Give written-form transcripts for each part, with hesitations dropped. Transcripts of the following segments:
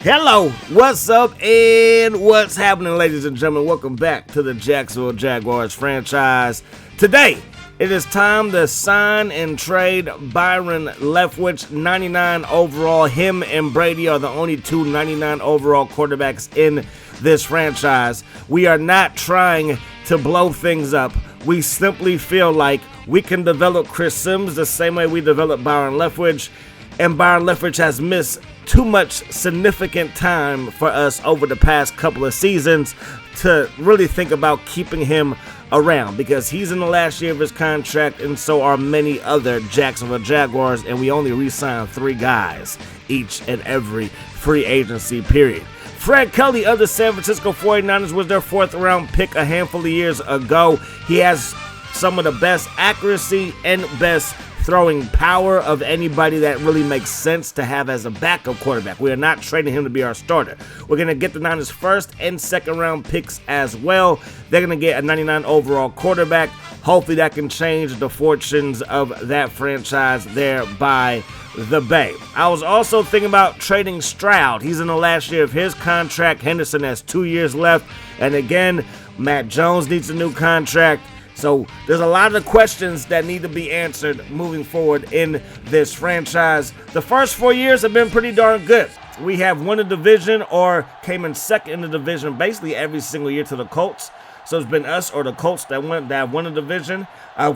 Hello, what's up and what's happening, ladies and gentlemen? Welcome back to the Jacksonville Jaguars franchise. Today, it is time to sign and trade Byron Leftwich, 99 overall. Him and Brady are the only two 99 overall quarterbacks in this franchise. We are not trying to blow things up. We simply feel like we can develop Chris Sims the same way we developed Byron Leftwich, and Byron Leftwich has missed too much significant time for us over the past couple of seasons to really think about keeping him around, because he's in the last year of his contract, and so are many other Jacksonville Jaguars, and we only re-signed 3 guys each and every free agency period. Fred Kelly of the San Francisco 49ers was their 4th round pick a handful of years ago. He has some of the best accuracy and best throwing power of anybody that really makes sense to have as a backup quarterback. We are not trading him to be our starter. We're going to get the Niners' 1st and 2nd round picks as well. They're going to get a 99 overall quarterback. Hopefully that can change the fortunes of that franchise there by the Bay. I was also thinking about trading Stroud. He's in the last year of his contract. Henderson has 2 years left. And again, Matt Jones needs a new contract. So there's a lot of questions that need to be answered moving forward in this franchise. The first 4 years have been pretty darn good. We have won a division or came in second in the division basically every single year to the Colts. So it's been us or the Colts that won a division.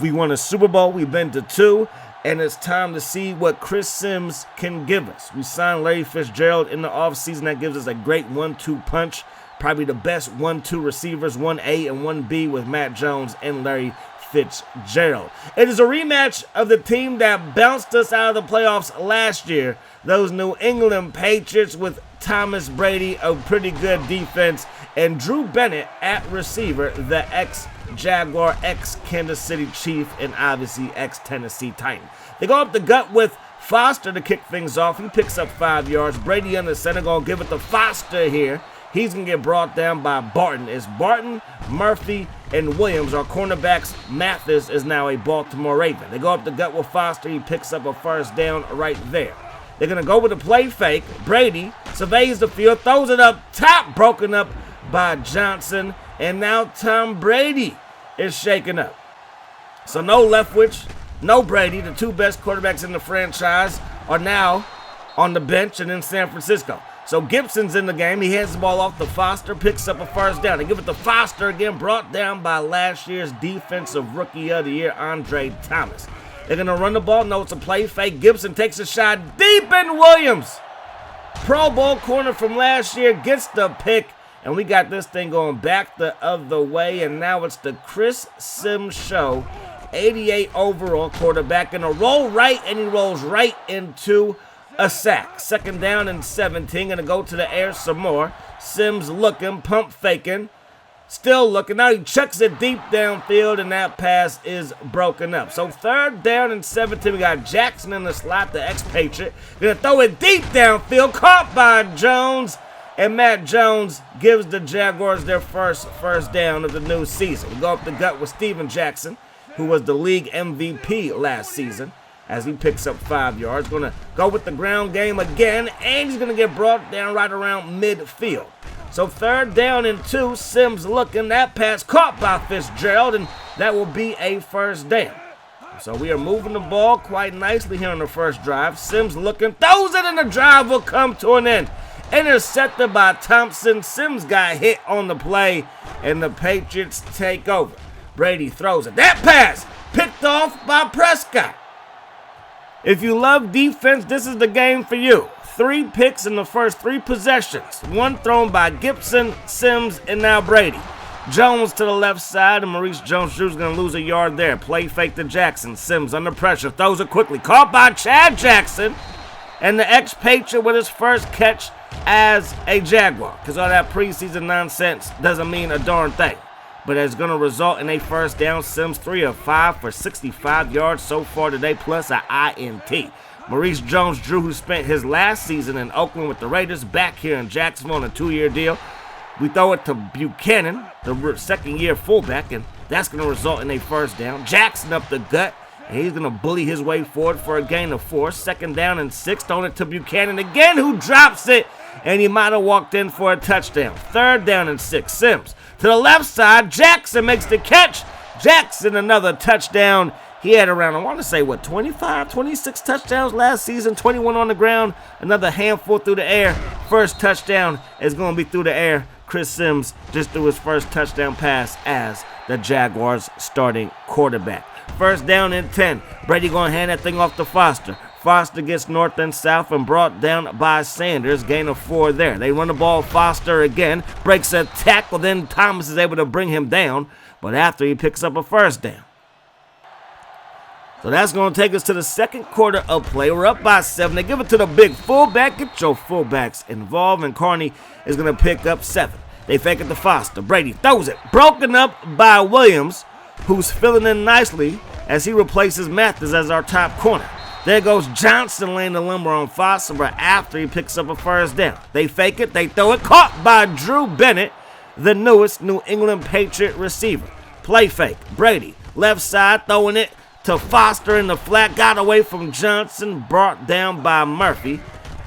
We won a Super Bowl. We've been to 2. And it's time to see what Chris Sims can give us. We signed Larry Fitzgerald in the offseason. That gives us a great 1-2 punch. Probably the best 1-2 receivers, 1A and 1B with Matt Jones and Larry Fitzgerald. It is a rematch of the team that bounced us out of the playoffs last year. Those New England Patriots with Thomas Brady, a pretty good defense, and Drew Bennett at receiver, the ex-Jaguar, ex-Kansas City Chief, and obviously ex-Tennessee Titan. They go up the gut with Foster to kick things off. He picks up 5 yards. Brady under center, going to give it to Foster here. He's going to get brought down by Barton. It's Barton, Murphy, and Williams. Our cornerbacks, Mathis, is now a Baltimore Raven. They go up the gut with Foster. He picks up a 1st down right there. They're going to go with a play fake. Brady surveys the field, throws it up top, broken up by Johnson. And now Tom Brady is shaken up. So no Leftwich, no Brady. The 2 best quarterbacks in the franchise are now on the bench and in San Francisco. So Gibson's in the game. He hands the ball off to Foster, picks up a 1st down. They give it to Foster again, brought down by last year's Defensive Rookie of the Year, Andre Thomas. They're going to run the ball. No, it's a play fake. Gibson takes a shot deep in Williams. Pro Bowl corner from last year gets the pick. And we got this thing going back the other way. And now it's the Chris Sims show. 88 overall quarterback. Going to roll right, and he rolls right into a sack. 2nd down and 17. Going to go to the air some more. Sims looking, pump faking. Still looking. Now he chucks it deep downfield, and that pass is broken up. So 3rd down and 17. We got Jackson in the slot, the ex-Patriot. Going to throw it deep downfield. Caught by Jones. And Matt Jones gives the Jaguars their first down of the new season. We go up the gut with Steven Jackson, who was the league MVP last season, as he picks up 5 yards. Going to go with the ground game again, and he's going to get brought down right around midfield. So 3rd down and 2, Sims looking. That pass caught by Fitzgerald, and that will be a 1st down. So we are moving the ball quite nicely here on the first drive. Sims looking, throws it, and the drive will come to an end. Intercepted by Thompson. Sims got hit on the play, and the Patriots take over. Brady throws it. That pass picked off by Prescott. If you love defense, this is the game for you. 3 picks in the first 3 possessions. 1 thrown by Gibson, Sims, and now Brady. Jones to the left side, and Maurice Jones-Drew is going to lose a yard there. Play fake to Jackson. Sims under pressure, throws it quickly. Caught by Chad Jackson, and the ex-Patriot with his first catch as a Jaguar. Because all that preseason nonsense doesn't mean a darn thing. But it's going to result in a 1st down. Sims 3 of 5 for 65 yards so far today, plus an INT. Maurice Jones-Drew, who spent his last season in Oakland with the Raiders, back here in Jacksonville on a 2-year deal. We throw it to Buchanan, the 2nd-year fullback, and that's going to result in a 1st down. Jackson up the gut, and he's going to bully his way forward for a gain of 4. 2nd down and 6, throwing it to Buchanan again, who drops it and he might have walked in for a touchdown. 3rd down and 6. Sims to the left side. Jackson makes the catch. Jackson, another touchdown. He had around, I want to say, 25, 26 touchdowns last season, 21 on the ground, another handful through the air. First touchdown is going to be through the air. Chris Sims just threw his first touchdown pass as the Jaguars starting quarterback. 1st down and 10. Brady going to hand that thing off to Foster. Foster gets north and south and brought down by Sanders. Gain of 4 there. They run the ball. Foster again breaks a tackle. Then Thomas is able to bring him down, but after he picks up a 1st down. So that's going to take us to the 2nd quarter of play. We're up by 7. They give it to the big fullback. Get your fullbacks involved, and Carney is going to pick up 7. They fake it to Foster. Brady throws it. Broken up by Williams, who's filling in nicely as he replaces Mathis as our top corner. There goes Johnson laying the lumber on Foster, but after he picks up a 1st down. They fake it. They throw it. Caught by Drew Bennett, the newest New England Patriot receiver. Play fake. Brady, left side, throwing it to Foster in the flat, got away from Johnson, brought down by Murphy.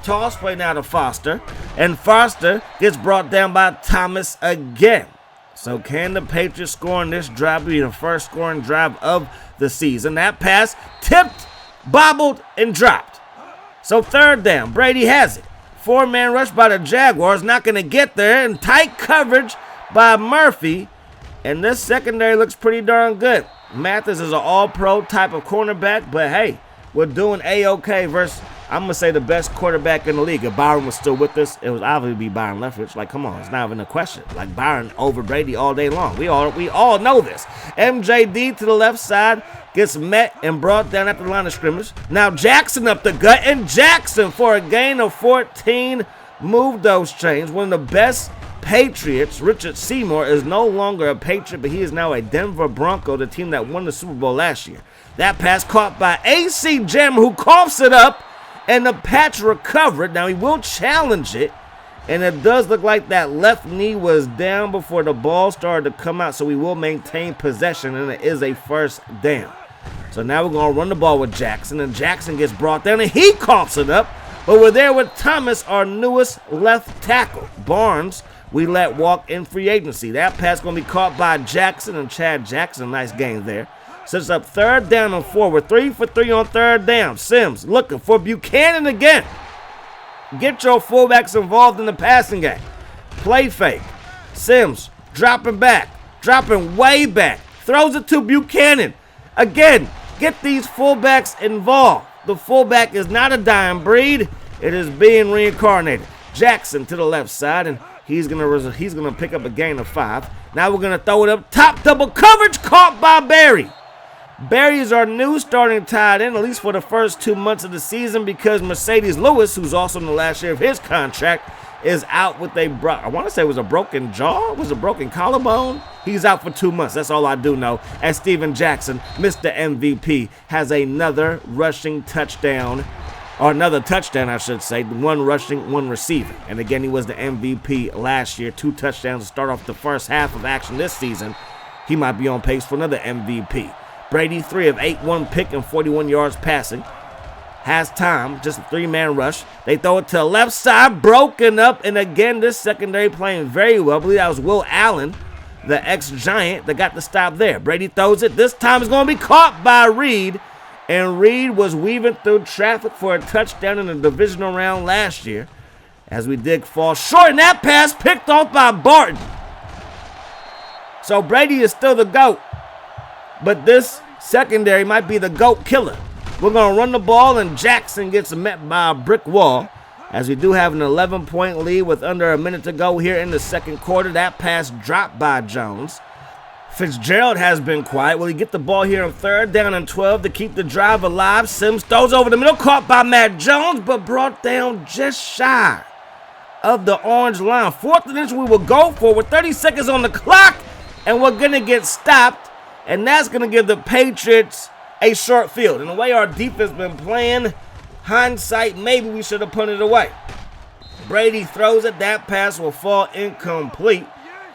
Toss play now to Foster, and Foster gets brought down by Thomas again. So can the Patriots score on this drive? Be the first scoring drive of the season. That pass tipped, bobbled, and dropped. So 3rd down, Brady has it. 4-man rush by the Jaguars, not going to get there, and tight coverage by Murphy. And this secondary looks pretty darn good. Mathis is an all-pro type of cornerback, but hey, we're doing A-OK versus, I'm going to say, the best quarterback in the league. If Byron was still with us, it was obviously be Byron Leftwich. Like, come on, it's not even a question. Like, Byron over Brady all day long. We all know this. MJD to the left side gets met and brought down at the line of scrimmage. Now Jackson up the gut, and Jackson for a gain of 14 moved those chains. One of the best Patriots, Richard Seymour, is no longer a Patriot, but he is now a Denver Bronco, the team that won the Super Bowl last year. That pass caught by A.C. Jam, who coughs it up, and the Pats recovered. Now he will challenge it, and it does look like that left knee was down before the ball started to come out, so we will maintain possession, and it is a 1st down. So now we're going to run the ball with Jackson, and Jackson gets brought down, and he coughs it up, but we're there with Thomas, our newest left tackle. Barnes, we let walk in free agency. That pass going to be caught by Jackson, and Chad Jackson, nice game there. Sets up 3rd down and 4. We're 3 for 3 on 3rd down. Sims looking for Buchanan again. Get your fullbacks involved in the passing game. Play fake. Sims dropping back, dropping way back. Throws it to Buchanan. Again, get these fullbacks involved. The fullback is not a dying breed. It is being reincarnated. Jackson to the left side, and he's gonna pick up a gain of 5. Now we're gonna throw it up top, double coverage, caught by Barry. Barry is our new starting tight end, at least for the first 2 months of the season, because Mercedes Lewis, who's also in the last year of his contract, is out with I want to say it was a broken jaw, was a broken collarbone. He's out for 2 months. That's all I do know. As Steven Jackson, Mr. MVP, has another rushing touchdown. Or another touchdown, I should say. 1 rushing, 1 receiving. And again, he was the MVP last year. 2 touchdowns to start off the first half of action this season. He might be on pace for another MVP. Brady, 3 of 8, 1 pick and 41 yards passing. Has time, just a 3-man rush. They throw it to the left side, broken up. And again, this secondary playing very well. I believe that was Will Allen, the ex-Giant, that got the stop there. Brady throws it. This time it's going to be caught by Reed. And Reed was weaving through traffic for a touchdown in the divisional round last year, as we did fall short. And that pass picked off by Barton. So Brady is still the GOAT, but this secondary might be the GOAT killer. We're going to run the ball, and Jackson gets met by a brick wall, as we do have an 11-point lead with under a minute to go here in the 2nd quarter. That pass dropped by Jones. Fitzgerald has been quiet. Will he get the ball here on 3rd down and 12 to keep the drive alive? Sims throws over the middle, caught by Matt Jones, but brought down just shy of the orange line. 4th and inch we will go for with 30 seconds on the clock, and we're going to get stopped, and that's going to give the Patriots a short field. And the way our defense been playing, hindsight, maybe we should have punted it away. Brady throws it. That pass will fall incomplete.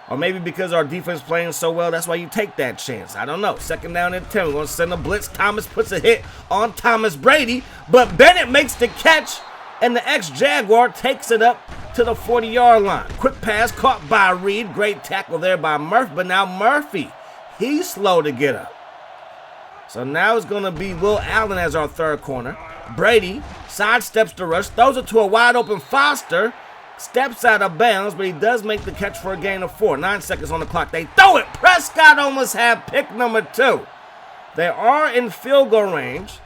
Or maybe because our defense playing so well, that's why you take that chance. I don't know. 2nd down and 10. We're going to send a blitz. Thomas puts a hit on Thomas Brady, but Bennett makes the catch, and the ex-Jaguar takes it up to the 40-yard line. Quick pass caught by Reed. Great tackle there by Murphy. But now Murphy, he's slow to get up. So now it's going to be Will Allen as our third corner. Brady sidesteps the rush, throws it to a wide-open Foster. Steps out of bounds, but he does make the catch for a gain of 4. 9 seconds on the clock. They throw it. Prescott almost had pick number 2. They are in field goal range.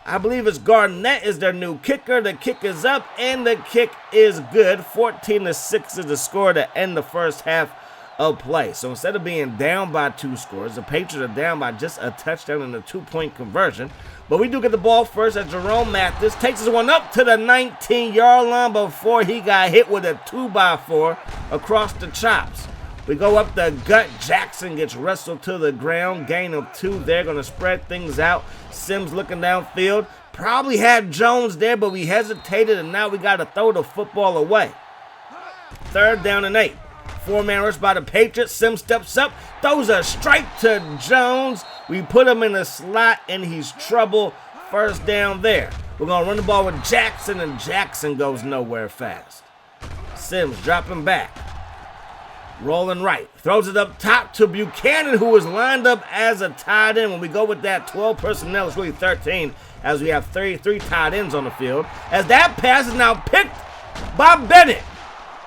I believe it's Garnett is their new kicker. The kick is up, and the kick is good. 14-6 is the score to end the first half of play. So instead of being down by 2 scores, the Patriots are down by just a touchdown and a 2-point conversion. But we do get the ball first as Jerome Mathis takes this one up to the 19-yard line before he got hit with a 2x4 across the chops. We go up the gut. Jackson gets wrestled to the ground. Gain of 2. They're going to spread things out. Sims looking downfield. Probably had Jones there, but we hesitated, and now we got to throw the football away. 3rd down and 8. 4-man rush by the Patriots. Sims steps up, throws a strike to Jones. We put him in the slot, and he's trouble. 1st down there. We're going to run the ball with Jackson, and Jackson goes nowhere fast. Sims dropping back. Rolling right. Throws it up top to Buchanan, who is lined up as a tight end. When we go with that 12 personnel, it's really 13, as we have 33 tight ends on the field. As that pass is now picked by Bennett.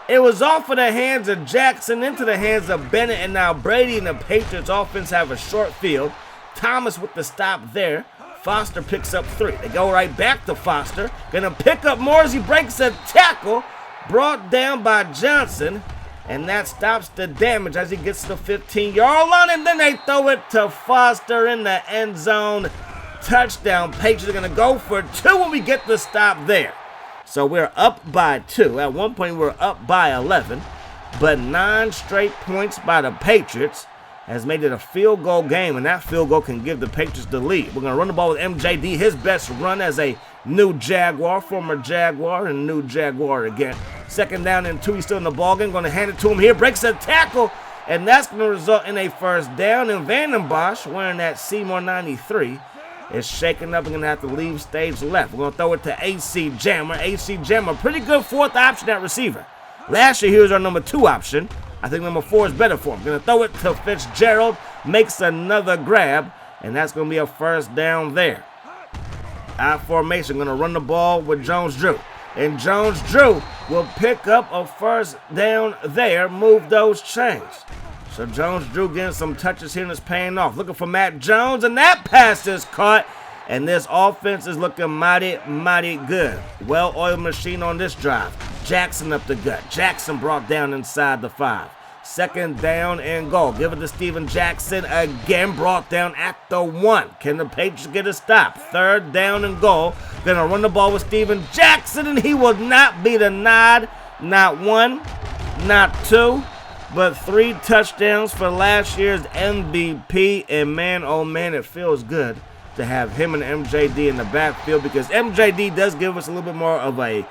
It was off of the hands of Jackson into the hands of Bennett, and now Brady and the Patriots offense have a short field. Thomas with the stop there. Foster picks up 3. They go right back to Foster. Gonna pick up more as he breaks a tackle. Brought down by Johnson. And that stops the damage as he gets to the 15-yard line. And then they throw it to Foster in the end zone. Touchdown. Patriots are gonna go for 2 when we get the stop there. So we're up by 2. At one point, we're up by 11. But 9 straight points by the Patriots has made it a field goal game, and that field goal can give the Patriots the lead. We're going to run the ball with MJD, his best run as a new Jaguar, former Jaguar, and new Jaguar again. 2nd down and 2. He's still in the ballgame. Going to hand it to him here. Breaks a tackle, and that's going to result in a 1st down. And Vandenbosch, wearing that Seymour 93, is shaking up and going to have to leave stage left. We're going to throw it to AC Jammer. AC Jammer, pretty good 4th option at receiver. Last year, he was our number 2 option. I think number 4 is better for him. Going to throw it to Fitzgerald. Makes another grab, and that's going to be a 1st down there. I formation. Going to run the ball with Jones-Drew. And Jones-Drew will pick up a 1st down there. Move those chains. So Jones-Drew getting some touches here and it's paying off. Looking for Matt Jones, and that pass is caught. And this offense is looking mighty, mighty good. Well-oiled machine on this drive. Jackson up the gut. Jackson brought down inside the 5. 2nd down and goal. Give it to Steven Jackson again. Brought down at the 1. Can the Patriots get a stop? 3rd down and goal. Gonna run the ball with Steven Jackson, and he will not be the nod. Not 1, not 2, but 3 touchdowns for last year's MVP. And man, oh man, it feels good to have him and MJD in the backfield, because MJD does give us a little bit more of a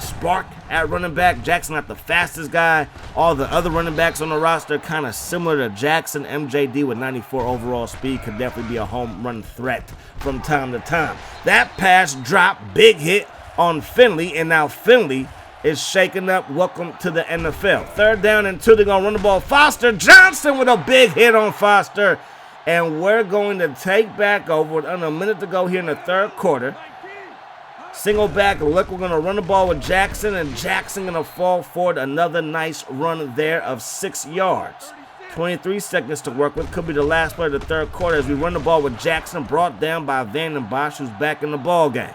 spark at running back. Jackson not the fastest guy. All the other running backs on the roster kind of similar to Jackson. MJD with 94 overall speed could definitely be a home run threat from time to time. That pass dropped, big hit on Finley, and now Finley is shaken up. Welcome to the NFL. 3rd down and 2. They're going to run the ball. Foster Johnson with a big hit on Foster. And we're going to take back over with under a minute to go here in the 3rd quarter. Single back look. We're going to run the ball with Jackson, and Jackson going to fall forward. Another nice run there of 6 yards. 23 seconds to work with. Could be the last play of the 3rd quarter as we run the ball with Jackson, brought down by Vandenbosch, who's back in the ball game.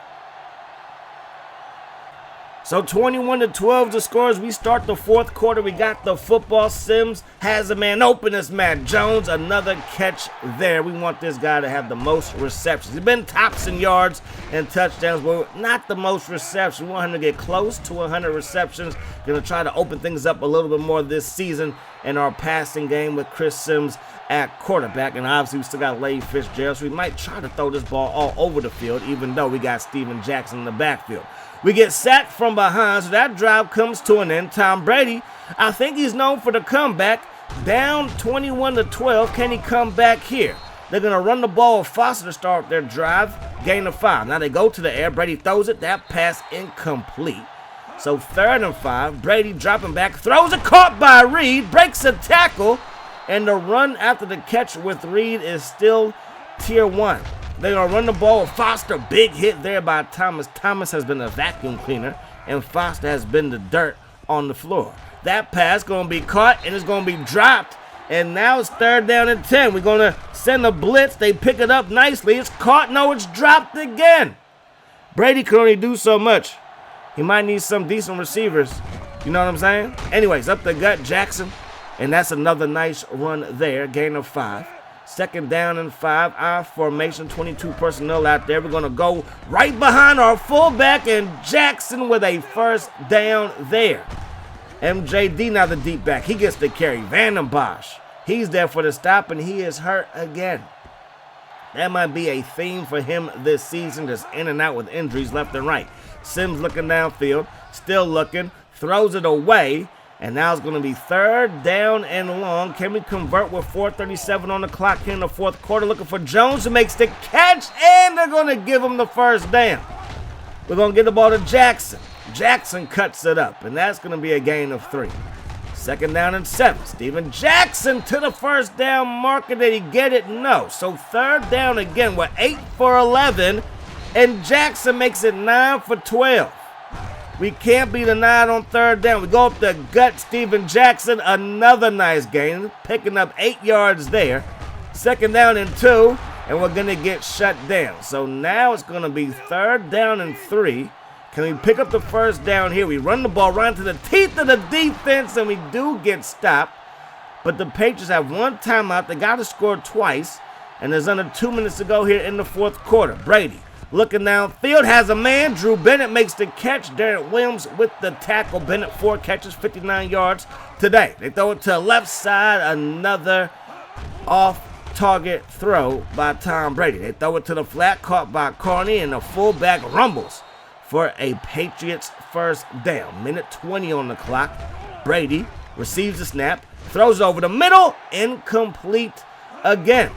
So 21-12 the score as we start the 4th quarter. We got the football. Sims has a man open. It's Matt Jones. Another catch there. We want this guy to have the most receptions. He's been tops in yards and touchdowns, but not the most receptions. We want him to get close to 100 receptions. Going to try to open things up a little bit more this season in our passing game with Chris Sims at quarterback. And obviously we still got Larry Fitzgerald, so we might try to throw this ball all over the field, even though we got Steven Jackson in the backfield. We get sacked from behind, so that drive comes to an end. Tom Brady, I think he's known for the comeback. Down 21-12. Can he come back here? They're going to run the ball with Foster to start their drive. Gain of 5. Now they go to the air. Brady throws it. That pass incomplete. So 3rd and 5. Brady dropping back, throws it, caught by Reed, breaks a tackle, and the run after the catch with Reed is still tier 1. They're going to run the ball with Foster. Big hit there by Thomas. Thomas has been a vacuum cleaner, and Foster has been the dirt on the floor. That pass going to be caught, and it's going to be dropped. And now it's 3rd down and 10. We're going to send a blitz. They pick it up nicely. It's caught. No, it's dropped again. Brady can only do so much. He might need some decent receivers. You know what I'm saying? Anyways, up the gut, Jackson. And that's another nice run there. Gain of 5. 2nd down and 5. Our formation, 22 personnel out there. We're going to go right behind our fullback, and Jackson with a 1st down there. MJD now the deep back. He gets the carry. Vanden Bosch. He's there for the stop, and he is hurt again. That might be a theme for him this season, just in and out with injuries left and right. Sims looking downfield, still looking, throws it away, and now it's going to be 3rd down and long. Can we convert with 4:37 on the clock here in the 4th quarter? Looking for Jones, who makes the catch, and they're going to give him the 1st down. We're going to get the ball to Jackson. Jackson cuts it up, and that's going to be a gain of 3. 2nd down and 7. Steven Jackson to the 1st down marker. Did he get it? No. So 3rd down again. We're 8 for 11, and Jackson makes it 9 for 12. We can't be denied on 3rd down. We go up the gut. Steven Jackson, another nice gain, picking up 8 yards there. 2nd down and 2, and we're going to get shut down. So now it's going to be 3rd down and 3. Can we pick up the 1st down here? We run the ball right into the teeth of the defense, and we do get stopped. But the Patriots have 1 timeout. They got to score twice, and there's under 2 minutes to go here in the 4th quarter. Brady looking downfield, has a man. Drew Bennett makes the catch. Derek Williams with the tackle. Bennett 4 catches, 59 yards today. They throw it to the left side. Another off-target throw by Tom Brady. They throw it to the flat, caught by Carney, and the fullback rumbles for a Patriots 1st down. Minute 20 on the clock. Brady receives the snap, throws over the middle, incomplete again.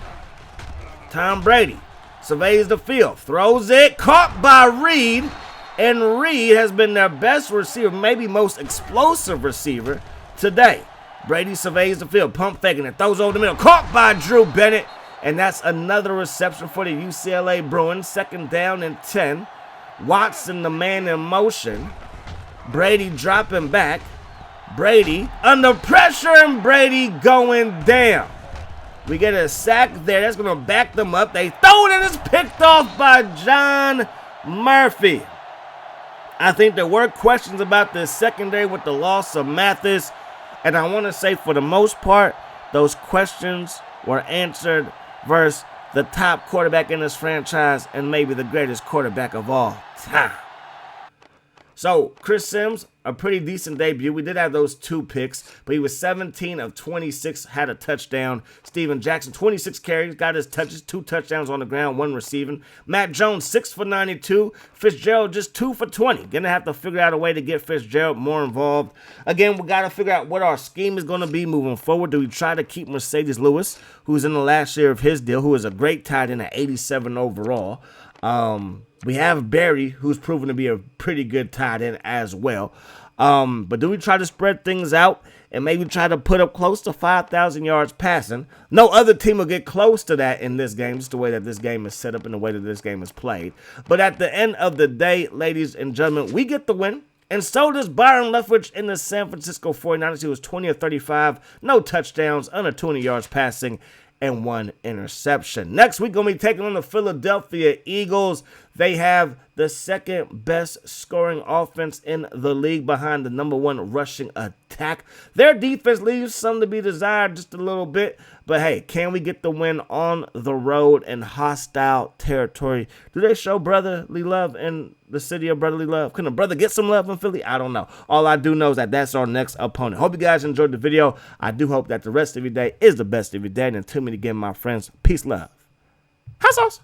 Tom Brady surveys the field, throws it, caught by Reed, and Reed has been their best receiver, maybe most explosive receiver today. Brady surveys the field, pump faking it, throws over the middle, caught by Drew Bennett, and that's another reception for the UCLA Bruins. 2nd down and 10. Watson, the man in motion. Brady dropping back. Brady under pressure, and Brady going down. We get a sack there. That's going to back them up. They throw it, and it's picked off by John Murphy. I think there were questions about this secondary with the loss of Mathis, and I want to say for the most part, those questions were answered versus the top quarterback in this franchise and maybe the greatest quarterback of all time. So, Chris Sims, a pretty decent debut. We did have those 2 picks, but he was 17 of 26, had a touchdown. Steven Jackson, 26 carries, got his touches, 2 touchdowns on the ground, 1 receiving. Matt Jones, 6 for 92. Fitzgerald, just 2 for 20. Gonna have to figure out a way to get Fitzgerald more involved. Again, we got to figure out what our scheme is going to be moving forward. Do we try to keep Mercedes Lewis, who's in the last year of his deal, who is a great tight end at 87 overall? We have Barry, who's proven to be a pretty good tight end as well. But do we try to spread things out and maybe try to put up close to 5,000 yards passing? No other team will get close to that in this game, just the way that this game is set up and the way that this game is played. But at the end of the day, ladies and gentlemen, we get the win. And so does Byron Leftwich in the San Francisco 49ers. He was 20 of 35, no touchdowns, under 20 yards passing, and 1 interception. Next week, going to be taking on the Philadelphia Eagles. They have the 2nd best scoring offense in the league behind the number 1 rushing attack. Their defense leaves some to be desired just a little bit. But hey, can we get the win on the road in hostile territory? Do they show brotherly love in the city of brotherly love? Can a brother get some love in Philly? I don't know. All I do know is that that's our next opponent. Hope you guys enjoyed the video. I do hope that the rest of your day is the best of your day. And until me again, my friends, peace, love. Hot sauce.